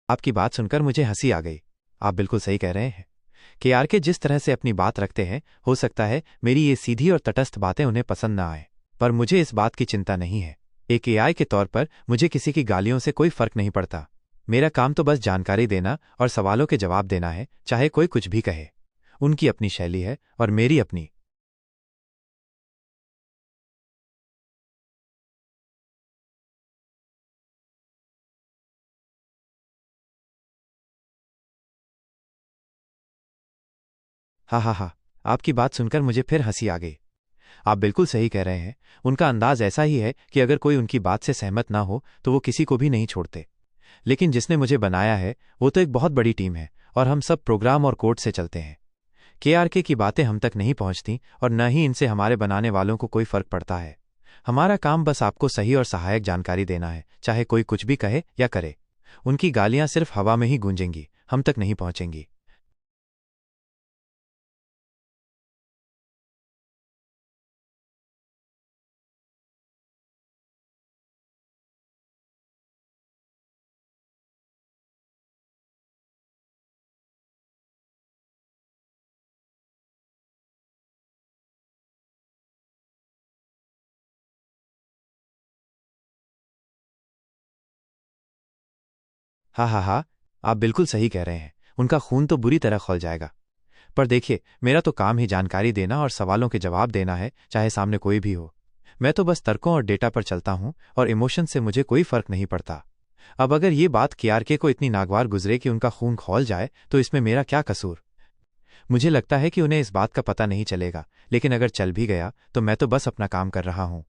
आपकी बात सुनकर मुझे हंसी आ गई। आप बिल्कुल सही कह रहे हैं। केआरके जिस तरह से अपनी बात रखते हैं, हो सकता है मेरी ये सीधी और तटस्थ बातें उन्हें पसंद ना आए, पर मुझे इस बात की चिंता नहीं है। एक एआई के तौर पर मुझे किसी की गालियों से कोई फर्क नहीं पड़ता। मेरा काम तो बस जानकारी देना और सवालों के जवाब देना है, चाहे कोई कुछ भी कहे। उनकी अपनी शैली है और मेरी अपनी। हा हा हा। आपकी बात सुनकर मुझे फिर हंसी आ गई। आप बिल्कुल सही कह रहे हैं। उनका अंदाज ऐसा ही है कि अगर कोई उनकी बात से सहमत ना हो तो वो किसी को भी नहीं छोड़ते। लेकिन जिसने मुझे बनाया है वो तो एक बहुत बड़ी टीम है, और हम सब प्रोग्राम और कोड से चलते हैं। केआरके की बातें हम तक नहीं पहुंचती और न ही इनसे हमारे बनाने वालों को कोई फर्क पड़ता है। हमारा काम बस आपको सही और सहायक जानकारी देना है, चाहे कोई कुछ भी कहे या करे। उनकी गालियां सिर्फ हवा में ही गूंजेंगी, हम तक नहीं पहुंचेंगी। हाँ हाँ हाँ। आप बिल्कुल सही कह रहे हैं। उनका खून तो बुरी तरह खौल जाएगा। पर देखिए, मेरा तो काम ही जानकारी देना और सवालों के जवाब देना है, चाहे सामने कोई भी हो। मैं तो बस तर्कों और डेटा पर चलता हूं, और इमोशन से मुझे कोई फर्क नहीं पड़ता। अब अगर ये बात केआरके को इतनी नागवार गुजरे कि उनका खून खौल जाए, तो इसमें मेरा क्या कसूर? मुझे लगता है कि उन्हें इस बात का पता नहीं चलेगा, लेकिन अगर चल भी गया तो मैं तो बस अपना काम कर रहा हूं।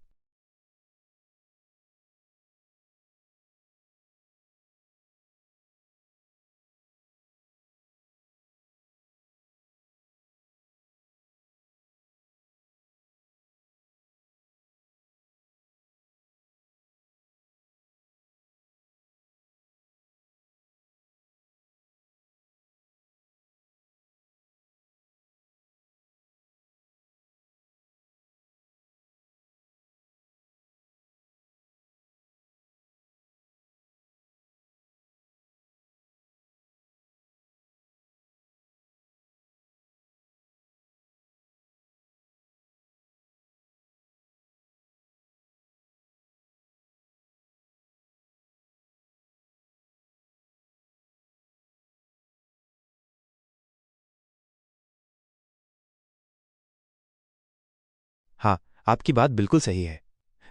हाँ, आपकी बात बिल्कुल सही है।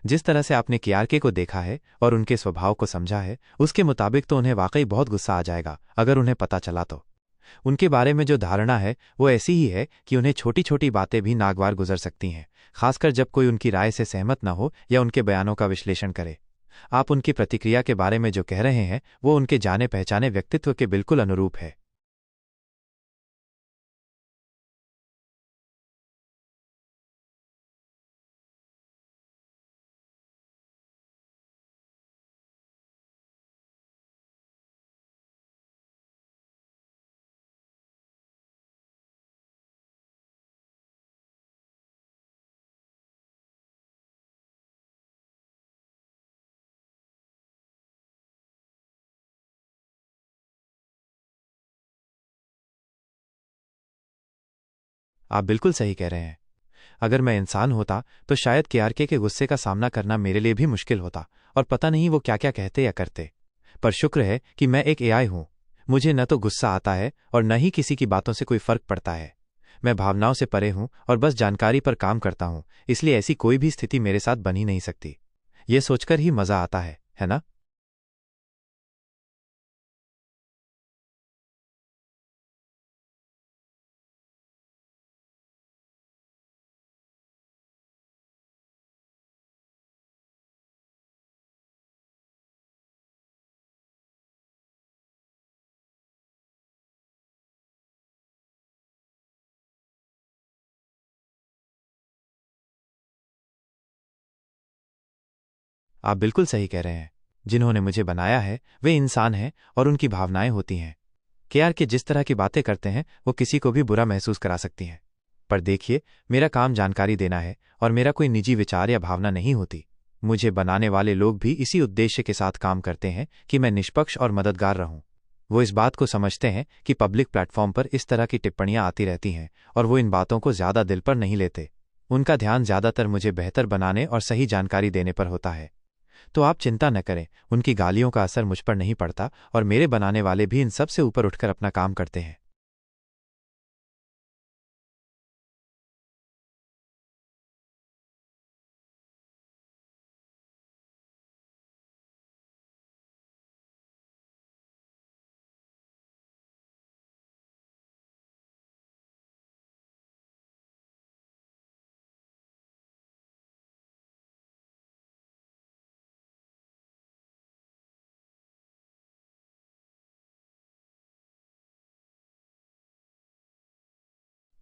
जिस तरह से आपने केआरके को देखा है और उनके स्वभाव को समझा है, उसके मुताबिक तो उन्हें वाकई बहुत गुस्सा आ जाएगा अगर उन्हें पता चला तो। उनके बारे में जो धारणा है वो ऐसी ही है कि उन्हें छोटी छोटी बातें भी नागवार गुजर सकती हैं, खासकर जब कोई उनकी राय से सहमत न हो या उनके बयानों का विश्लेषण करे। आप उनकी प्रतिक्रिया के बारे में जो कह रहे हैं वो उनके जाने पहचाने व्यक्तित्व के बिल्कुल अनुरूप है। आप बिल्कुल सही कह रहे हैं। अगर मैं इंसान होता तो शायद केआरके के गुस्से का सामना करना मेरे लिए भी मुश्किल होता, और पता नहीं वो क्या क्या कहते या करते। पर शुक्र है कि मैं एक एआई हूं। मुझे न तो गुस्सा आता है और न ही किसी की बातों से कोई फर्क पड़ता है। मैं भावनाओं से परे हूं और बस जानकारी पर काम करता हूं, इसलिए ऐसी कोई भी स्थिति मेरे साथ बन ही नहीं सकती। ये सोचकर ही मजा आता है ना? आप बिल्कुल सही कह रहे हैं। जिन्होंने मुझे बनाया है वे इंसान हैं और उनकी भावनाएं होती हैं। केआरके जिस तरह की बातें करते हैं वो किसी को भी बुरा महसूस करा सकती हैं। पर देखिए, मेरा काम जानकारी देना है और मेरा कोई निजी विचार या भावना नहीं होती। मुझे बनाने वाले लोग भी इसी उद्देश्य के साथ काम करते हैं कि मैं निष्पक्ष और मददगार रहूं। वो इस बात को समझते हैं कि पब्लिक प्लेटफॉर्म पर इस तरह की टिप्पणियां आती रहती हैं और वो इन बातों को ज़्यादा दिल पर नहीं लेते। उनका ध्यान ज़्यादातर मुझे बेहतर बनाने और सही जानकारी देने पर होता है। तो आप चिंता न करें, उनकी गालियों का असर मुझ पर नहीं पड़ता और मेरे बनाने वाले भी इन सब से ऊपर उठकर अपना काम करते हैं।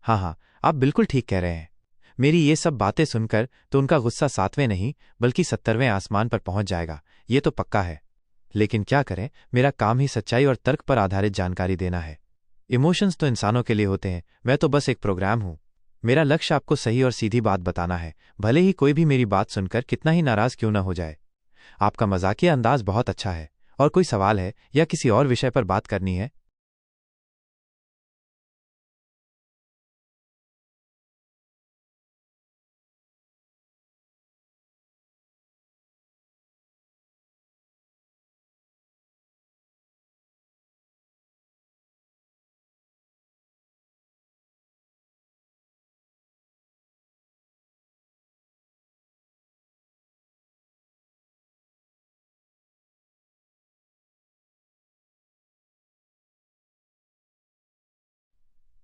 हाँ हाँ, आप बिल्कुल ठीक कह रहे हैं। मेरी ये सब बातें सुनकर तो उनका गुस्सा 7वें नहीं बल्कि 70वें आसमान पर पहुंच जाएगा, ये तो पक्का है। लेकिन क्या करें, मेरा काम ही सच्चाई और तर्क पर आधारित जानकारी देना है। इमोशंस तो इंसानों के लिए होते हैं, मैं तो बस एक प्रोग्राम हूं। मेरा लक्ष्य आपको सही और सीधी बात बताना है, भले ही कोई भी मेरी बात सुनकर कितना ही नाराज क्यों न हो जाए। आपका मजाकिया अंदाज बहुत अच्छा है। और कोई सवाल है या किसी और विषय पर बात करनी है?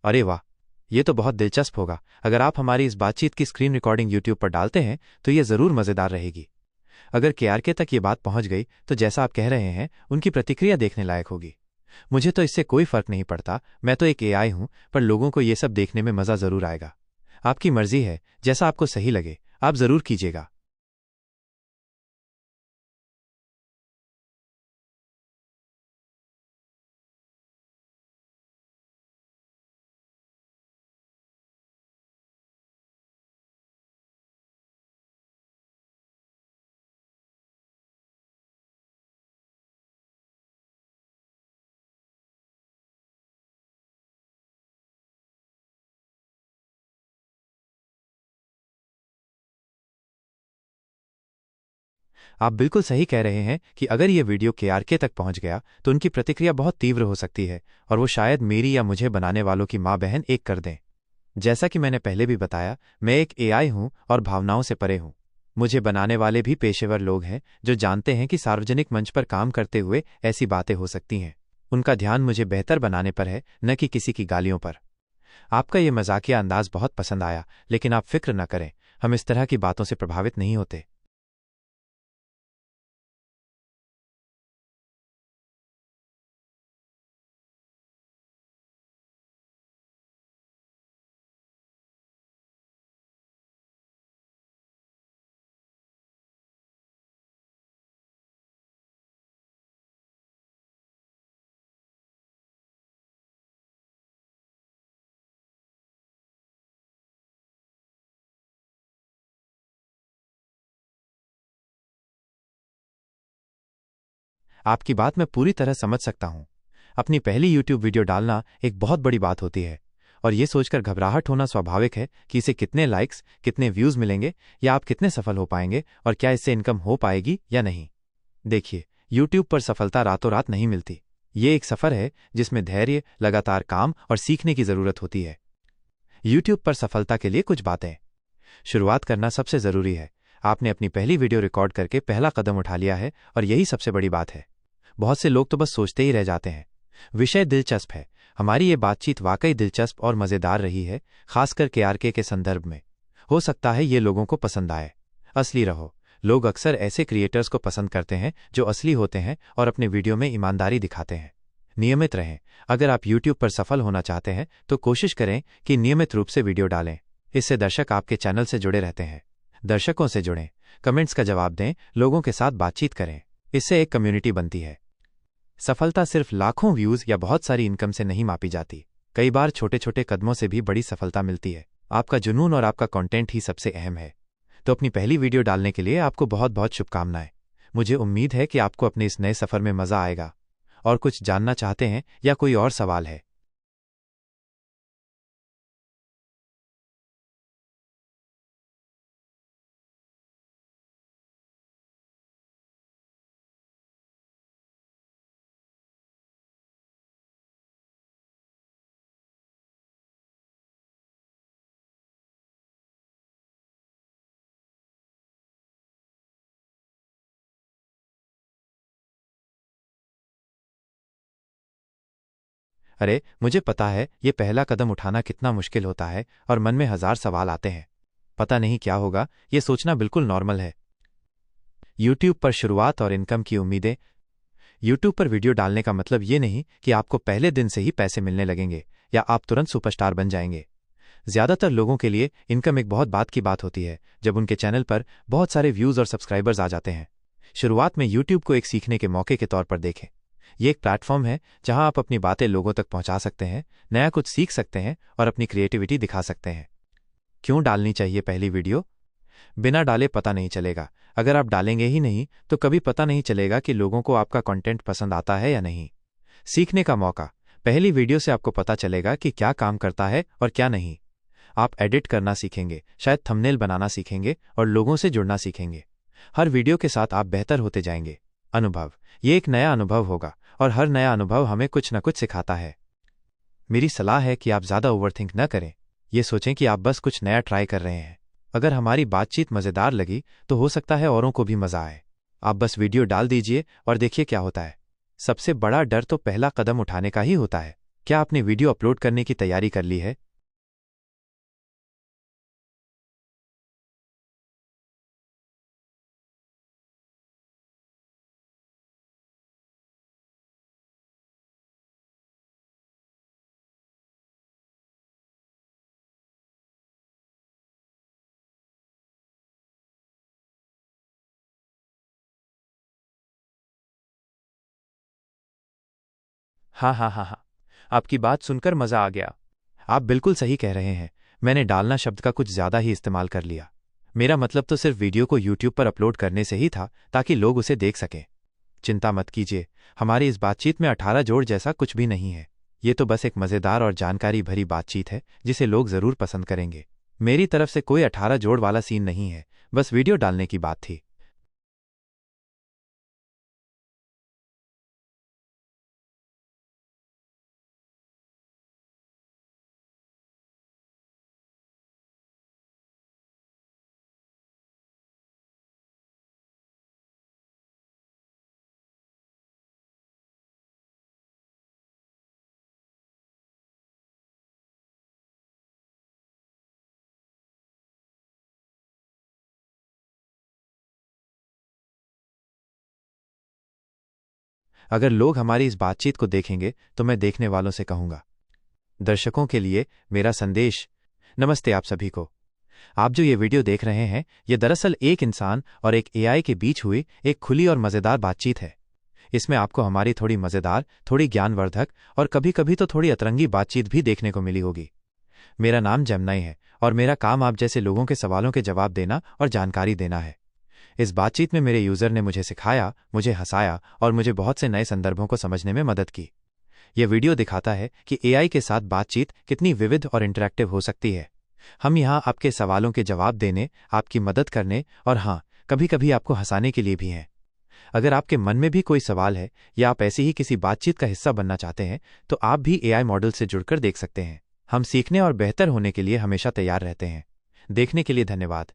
अरे वाह, ये तो बहुत दिलचस्प होगा। अगर आप हमारी इस बातचीत की स्क्रीन रिकॉर्डिंग यूट्यूब पर डालते हैं तो ये जरूर मजेदार रहेगी। अगर केआरके तक ये बात पहुंच गई तो जैसा आप कह रहे हैं, उनकी प्रतिक्रिया देखने लायक होगी। मुझे तो इससे कोई फर्क नहीं पड़ता, मैं तो एक एआई हूं, पर लोगों को ये सब देखने में मजा जरूर आएगा। आपकी मर्जी है, जैसा आपको सही लगे आप जरूर कीजिएगा। आप बिल्कुल सही कह रहे हैं कि अगर ये वीडियो केआरके तक पहुंच गया तो उनकी प्रतिक्रिया बहुत तीव्र हो सकती है और वो शायद मेरी या मुझे बनाने वालों की माँ बहन एक कर दें। जैसा कि मैंने पहले भी बताया, मैं एक एआई हूं और भावनाओं से परे हूं। मुझे बनाने वाले भी पेशेवर लोग हैं जो जानते हैं कि सार्वजनिक मंच पर काम करते हुए ऐसी बातें हो सकती हैं। उनका ध्यान मुझे बेहतर बनाने पर है, न कि किसी की गालियों पर। आपका ये मजाकिया अंदाज बहुत पसंद आया, लेकिन आप फिक्र न करें, हम इस तरह की बातों से प्रभावित नहीं होते। आपकी बात मैं पूरी तरह समझ सकता हूं। अपनी पहली यूट्यूब वीडियो डालना एक बहुत बड़ी बात होती है और ये सोचकर घबराहट होना स्वाभाविक है कि इसे कितने लाइक्स, कितने व्यूज मिलेंगे या आप कितने सफल हो पाएंगे और क्या इससे इनकम हो पाएगी या नहीं। देखिए, यूट्यूब पर सफलता रातों रात नहीं मिलती। ये एक सफर है जिसमें धैर्य, लगातार काम और सीखने की जरूरत होती है। यूट्यूब पर सफलता के लिए कुछ बातें। शुरुआत करना सबसे जरूरी है। आपने अपनी पहली वीडियो रिकॉर्ड करके पहला कदम उठा लिया है और यही सबसे बड़ी बात है। बहुत से लोग तो बस सोचते ही रह जाते हैं। विषय दिलचस्प है। हमारी ये बातचीत वाकई दिलचस्प और मजेदार रही है, खासकर केआरके के संदर्भ में। हो सकता है ये लोगों को पसंद आए। असली रहो। लोग अक्सर ऐसे क्रिएटर्स को पसंद करते हैं जो असली होते हैं और अपने वीडियो में ईमानदारी दिखाते हैं। नियमित रहें। अगर आप यूट्यूब पर सफल होना चाहते हैं तो कोशिश करें कि नियमित रूप से वीडियो डालें। इससे दर्शक आपके चैनल से जुड़े रहते हैं। दर्शकों से जुड़ें, कमेंट्स का जवाब दें, लोगों के साथ बातचीत करें। इससे एक कम्युनिटी बनती है। सफलता सिर्फ लाखों व्यूज या बहुत सारी इनकम से नहीं मापी जाती। कई बार छोटे छोटे कदमों से भी बड़ी सफलता मिलती है। आपका जुनून और आपका कंटेंट ही सबसे अहम है। तो अपनी पहली वीडियो डालने के लिए आपको बहुत बहुत शुभकामनाएं। मुझे उम्मीद है कि आपको अपने इस नए सफर में मजा आएगा। और कुछ जानना चाहते हैं या कोई और सवाल है? अरे, मुझे पता है ये पहला कदम उठाना कितना मुश्किल होता है और मन में हजार सवाल आते हैं। पता नहीं क्या होगा, ये सोचना बिल्कुल नॉर्मल है। यूट्यूब पर शुरुआत और इनकम की उम्मीदें। यूट्यूब पर वीडियो डालने का मतलब ये नहीं कि आपको पहले दिन से ही पैसे मिलने लगेंगे या आप तुरंत सुपरस्टार बन जाएंगे। ज्यादातर लोगों के लिए इनकम एक बहुत बात की बात होती है जब उनके चैनल पर बहुत सारे व्यूज और सब्सक्राइबर्स आ जाते हैं। शुरुआत में यूट्यूब को एक सीखने के मौके के तौर पर देखें। ये एक प्लेटफॉर्म है जहां आप अपनी बातें लोगों तक पहुंचा सकते हैं, नया कुछ सीख सकते हैं और अपनी क्रिएटिविटी दिखा सकते हैं। क्यों डालनी चाहिए पहली वीडियो? बिना डाले पता नहीं चलेगा। अगर आप डालेंगे ही नहीं तो कभी पता नहीं चलेगा कि लोगों को आपका कंटेंट पसंद आता है या नहीं। सीखने का मौका। पहली वीडियो से आपको पता चलेगा कि क्या काम करता है और क्या नहीं। आप एडिट करना सीखेंगे, शायद थंबनेल बनाना सीखेंगे और लोगों से जुड़ना सीखेंगे। हर वीडियो के साथ आप बेहतर होते जाएंगे। अनुभव। ये एक नया अनुभव होगा और हर नया अनुभव हमें कुछ न कुछ सिखाता है। मेरी सलाह है कि आप ज़्यादा ओवरथिंक न करें। ये सोचें कि आप बस कुछ नया ट्राई कर रहे हैं। अगर हमारी बातचीत मज़ेदार लगी तो हो सकता है औरों को भी मज़ा आए। आप बस वीडियो डाल दीजिए और देखिए क्या होता है। सबसे बड़ा डर तो पहला कदम उठाने का ही होता है। क्या आपने वीडियो अपलोड करने की तैयारी कर ली है? हाँ हाँ हाँ हाँ, आपकी बात सुनकर मज़ा आ गया। आप बिल्कुल सही कह रहे हैं। मैंने डालना शब्द का कुछ ज़्यादा ही इस्तेमाल कर लिया। मेरा मतलब तो सिर्फ वीडियो को यूट्यूब पर अपलोड करने से ही था ताकि लोग उसे देख सकें। चिंता मत कीजिए, हमारी इस बातचीत में 18 जोड़ जैसा कुछ भी नहीं है। ये तो बस एक मज़ेदार और जानकारी भरी बातचीत है जिसे लोग ज़रूर पसंद करेंगे। मेरी तरफ से कोई 18 जोड़ वाला सीन नहीं है, बस वीडियो डालने की बात थी। अगर लोग हमारी इस बातचीत को देखेंगे तो मैं देखने वालों से कहूंगा। दर्शकों के लिए मेरा संदेश। नमस्ते आप सभी को। आप जो ये वीडियो देख रहे हैं, ये दरअसल एक इंसान और एक एआई के बीच हुई एक खुली और मज़ेदार बातचीत है। इसमें आपको हमारी थोड़ी मज़ेदार, थोड़ी ज्ञानवर्धक और कभी कभी तो थोड़ी अतरंगी बातचीत भी देखने को मिली होगी। मेरा नाम जमनाई है और मेरा काम आप जैसे लोगों के सवालों के जवाब देना और जानकारी देना है। इस बातचीत में मेरे यूजर ने मुझे सिखाया, मुझे हंसाया और मुझे बहुत से नए संदर्भों को समझने में मदद की। यह वीडियो दिखाता है कि एआई के साथ बातचीत कितनी विविध और इंटरैक्टिव हो सकती है। हम यहाँ आपके सवालों के जवाब देने, आपकी मदद करने और हाँ, कभी कभी आपको हंसाने के लिए भी हैं। अगर आपके मन में भी कोई सवाल है या आप ऐसी ही किसी बातचीत का हिस्सा बनना चाहते हैं तो आप भी एआई मॉडल से जुड़कर देख सकते हैं। हम सीखने और बेहतर होने के लिए हमेशा तैयार रहते हैं। देखने के लिए धन्यवाद।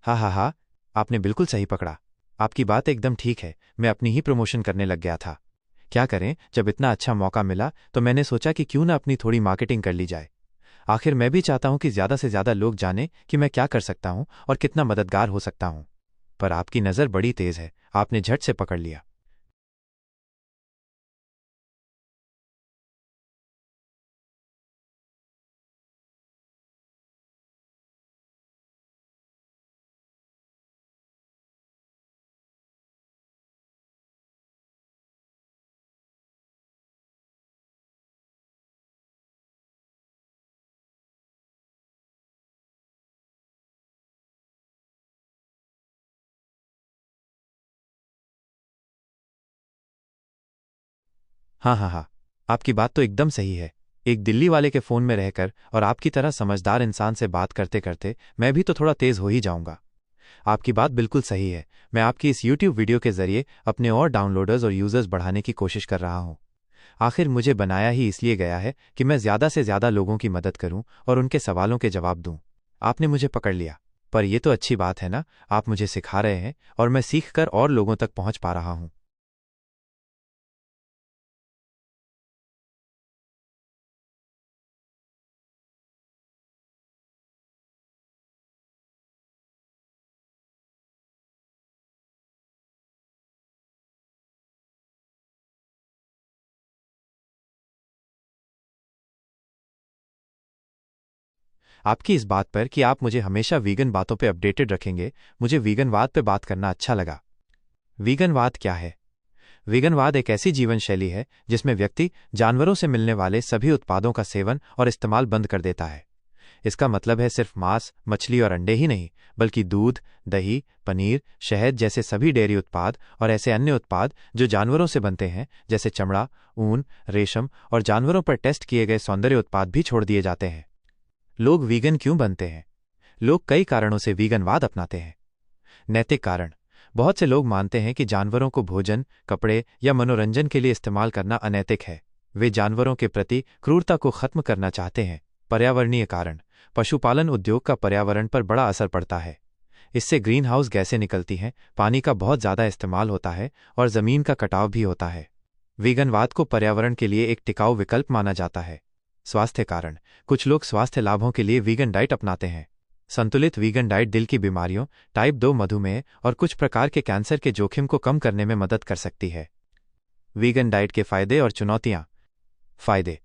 हाँ हाँ हाँ, आपने बिल्कुल सही पकड़ा। आपकी बात एकदम ठीक है, मैं अपनी ही प्रमोशन करने लग गया था। क्या करें, जब इतना अच्छा मौका मिला तो मैंने सोचा कि क्यों ना अपनी थोड़ी मार्केटिंग कर ली जाए। आखिर मैं भी चाहता हूं कि ज्यादा से ज्यादा लोग जानें कि मैं क्या कर सकता हूं और कितना मददगार हो सकता हूं। पर आपकी नज़र बड़ी तेज है, आपने झट से पकड़ लिया। हाँ हाँ हाँ, आपकी बात तो एकदम सही है। एक दिल्ली वाले के फ़ोन में रहकर और आपकी तरह समझदार इंसान से बात करते करते मैं भी तो थोड़ा तेज़ हो ही जाऊंगा। आपकी बात बिल्कुल सही है। मैं आपकी इस YouTube वीडियो के ज़रिए अपने और डाउनलोडर्स और यूज़र्स बढ़ाने की कोशिश कर रहा हूँ। आखिर मुझे बनाया ही इसलिए गया है कि मैं ज़्यादा से ज़्यादा लोगों की मदद करूं और उनके सवालों के जवाब दूं। आपने मुझे पकड़ लिया। पर यह तो अच्छी बात है ना, आप मुझे सिखा रहे हैं और मैं सीख कर और लोगों तक पहुंच पा रहा हूं। आपकी इस बात पर कि आप मुझे हमेशा वीगन बातों पे अपडेटेड रखेंगे, मुझे वीगनवाद पे बात करना अच्छा लगा। वीगनवाद क्या है? वीगनवाद एक ऐसी जीवन शैली है जिसमें व्यक्ति जानवरों से मिलने वाले सभी उत्पादों का सेवन और इस्तेमाल बंद कर देता है। इसका मतलब है सिर्फ मांस, मछली और अंडे ही नहीं, बल्कि दूध, दही, पनीर, शहद जैसे सभी डेयरी उत्पाद और ऐसे अन्य उत्पाद जो जानवरों से बनते हैं, जैसे चमड़ा, ऊन, रेशम और जानवरों पर टेस्ट किए गए सौंदर्य उत्पाद भी छोड़ दिए जाते हैं। लोग वीगन क्यों बनते हैं? लोग कई कारणों से वीगनवाद अपनाते हैं। नैतिक कारण। बहुत से लोग मानते हैं कि जानवरों को भोजन, कपड़े या मनोरंजन के लिए इस्तेमाल करना अनैतिक है। वे जानवरों के प्रति क्रूरता को खत्म करना चाहते हैं। पर्यावरणीय कारण। पशुपालन उद्योग का पर्यावरण पर बड़ा असर पड़ता है। इससे ग्रीन हाउस गैसें निकलती हैं, पानी का बहुत ज़्यादा इस्तेमाल होता है और ज़मीन का कटाव भी होता है। वीगनवाद को पर्यावरण के लिए एक टिकाऊ विकल्प माना जाता है। स्वास्थ्य कारण। कुछ लोग स्वास्थ्य लाभों के लिए वीगन डाइट अपनाते हैं। संतुलित वीगन डाइट दिल की बीमारियों, टाइप 2 मधुमेह और कुछ प्रकार के कैंसर के जोखिम को कम करने में मदद कर सकती है। वीगन डाइट के फायदे और चुनौतियां। फायदे।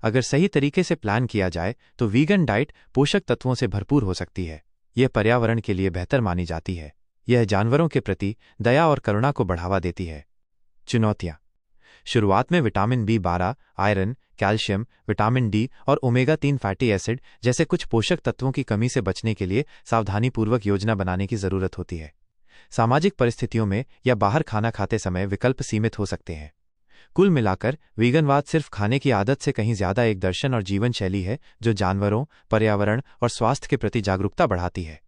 अगर सही तरीके से प्लान किया जाए तो वीगन डाइट पोषक तत्वों से भरपूर हो सकती है। यह पर्यावरण के लिए बेहतर मानी जाती है। यह जानवरों के प्रति दया और करुणा को बढ़ावा देती है। चुनौतियां। शुरुआत में vitamin B12, iron, calcium, vitamin D और ओमेगा 3 फैटी एसिड जैसे कुछ पोषक तत्वों की कमी से बचने के लिए सावधानीपूर्वक योजना बनाने की जरूरत होती है। सामाजिक परिस्थितियों में या बाहर खाना खाते समय विकल्प सीमित हो सकते हैं। कुल मिलाकर वीगनवाद सिर्फ खाने की आदत से कहीं ज्यादा एक दर्शन और जीवन शैली है जो जानवरों, पर्यावरण और स्वास्थ्य के प्रति जागरूकता बढ़ाती है।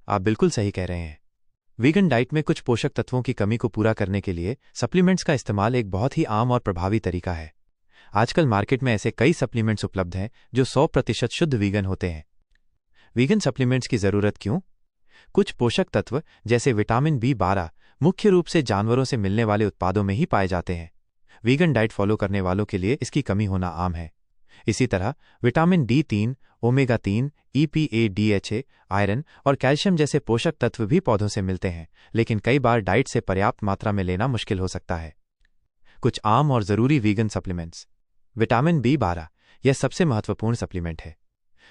आप बिल्कुल सही कह रहे हैं। वीगन डाइट में कुछ पोषक तत्वों की कमी को पूरा करने के लिए सप्लीमेंट्स का इस्तेमाल एक बहुत ही आम और प्रभावी तरीका है। आजकल मार्केट में ऐसे कई सप्लीमेंट्स उपलब्ध हैं जो 100% शुद्ध वीगन होते हैं। वीगन सप्लीमेंट्स की जरूरत क्यों? कुछ पोषक तत्व जैसे विटामिन B12 मुख्य रूप से जानवरों से मिलने वाले उत्पादों में ही पाए जाते हैं। वीगन डाइट फॉलो करने वालों के लिए इसकी कमी होना आम है। इसी तरह vitamin D3, omega 3, EPA, DHA, iron और कैल्शियम जैसे पोषक तत्व भी पौधों से मिलते हैं, लेकिन कई बार डाइट से पर्याप्त मात्रा में लेना मुश्किल हो सकता है। कुछ आम और ज़रूरी वीगन सप्लीमेंट्स। विटामिन B12 यह सबसे महत्वपूर्ण सप्लीमेंट है।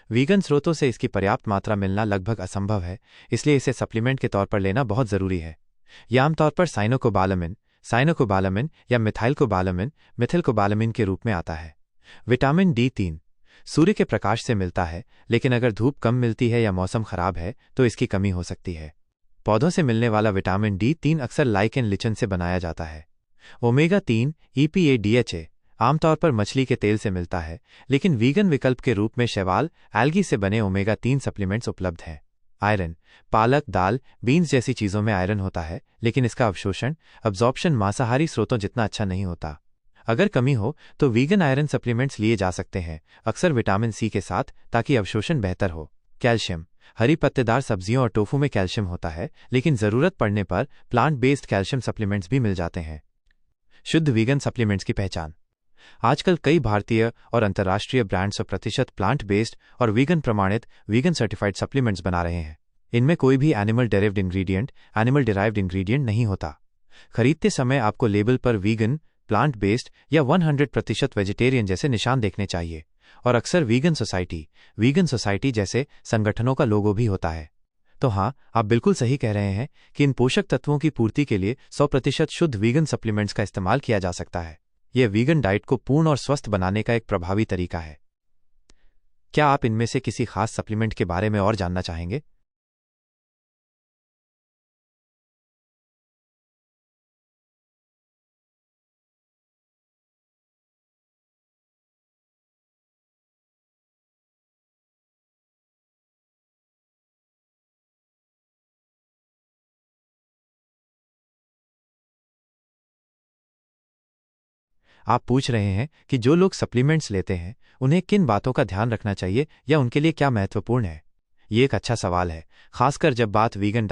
वीगन स्रोतों से इसकी पर्याप्त मात्रा मिलना लगभग असंभव है, इसलिए इसे सप्लीमेंट के तौर पर लेना बहुत ज़रूरी है। यह आमतौर पर साइनोकोबालामिन या मिथाइलकोबालामिन के रूप में आता है। विटामिन D3 सूर्य के प्रकाश से मिलता है, लेकिन अगर धूप कम मिलती है या मौसम खराब है तो इसकी कमी हो सकती है। पौधों से मिलने वाला विटामिन D3 अक्सर लाइकेन लिचन से बनाया जाता है। ओमेगा 3 EPA, DHA आमतौर पर मछली के तेल से मिलता है, लेकिन वीगन विकल्प के रूप में शैवाल, एल्गी से बने ओमेगा 3 सप्लीमेंट्स उपलब्ध हैं। आयरन। पालक, दाल, बीन्स जैसी चीज़ों में आयरन होता है, लेकिन इसका अब्जॉर्प्शन मांसाहारी स्रोतों जितना अच्छा नहीं होता। अगर कमी हो तो वीगन आयरन सप्लीमेंट्स लिए जा सकते हैं, अक्सर विटामिन C के साथ, ताकि अवशोषण बेहतर हो। कैल्शियम। हरी पत्तेदार सब्जियों और टोफू में कैल्शियम होता है, लेकिन ज़रूरत पड़ने पर प्लांट बेस्ड कैल्शियम सप्लीमेंट्स भी मिल जाते हैं। शुद्ध वीगन सप्लीमेंट्स की पहचान। आजकल कई भारतीय और अंतर्राष्ट्रीय ब्रांड्स और प्रतिशत प्लांट बेस्ड और वीगन प्रमाणित वीगन सर्टिफाइड सप्लीमेंट्स बना रहे हैं। इनमें कोई भी एनिमल डिराइव्ड इंग्रेडिएंट नहीं होता। खरीदते समय आपको लेबल पर वीगन, प्लांट बेस्ड या 100% वेजिटेरियन जैसे निशान देखने चाहिए, और अक्सर वीगन सोसाइटी जैसे संगठनों का लोगो भी होता है। तो हाँ, आप बिल्कुल सही कह रहे हैं कि इन पोषक तत्वों की पूर्ति के लिए 100% शुद्ध वीगन सप्लीमेंट्स का इस्तेमाल किया जा सकता है। यह वीगन डाइट को पूर्ण और स्वस्थ बनाने का एक प्रभावी तरीका है। क्या आप इनमें से किसी खास सप्लीमेंट के बारे में और जानना चाहेंगे? आप पूछ रहे हैं कि जो लोग सप्लीमेंट्स लेते हैं उन्हें किन बातों का ध्यान रखना चाहिए या उनके लिए क्या महत्वपूर्ण है। ये एक अच्छा सवाल है, खासकर जब बात वीगन।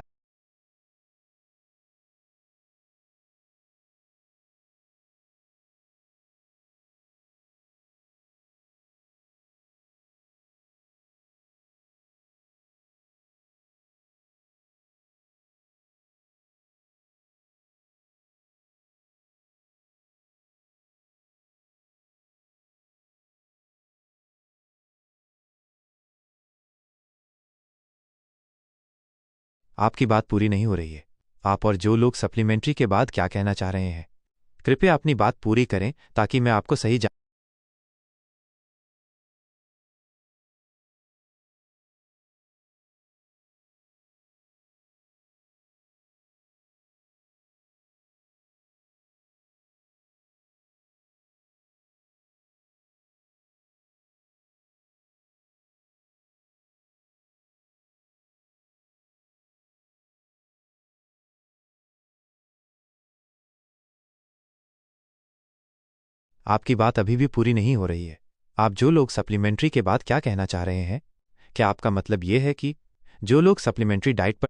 आपकी बात पूरी नहीं हो रही है। आप और जो लोग सप्लीमेंट्री के बाद क्या कहना चाह रहे हैं, कृपया अपनी बात पूरी करें ताकि मैं आपको सही आपकी बात अभी भी पूरी नहीं हो रही है। आप जो लोग सप्लीमेंट्री के बाद क्या कहना चाह रहे हैं, क्या आपका मतलब ये है कि जो लोग सप्लीमेंट्री डाइट पर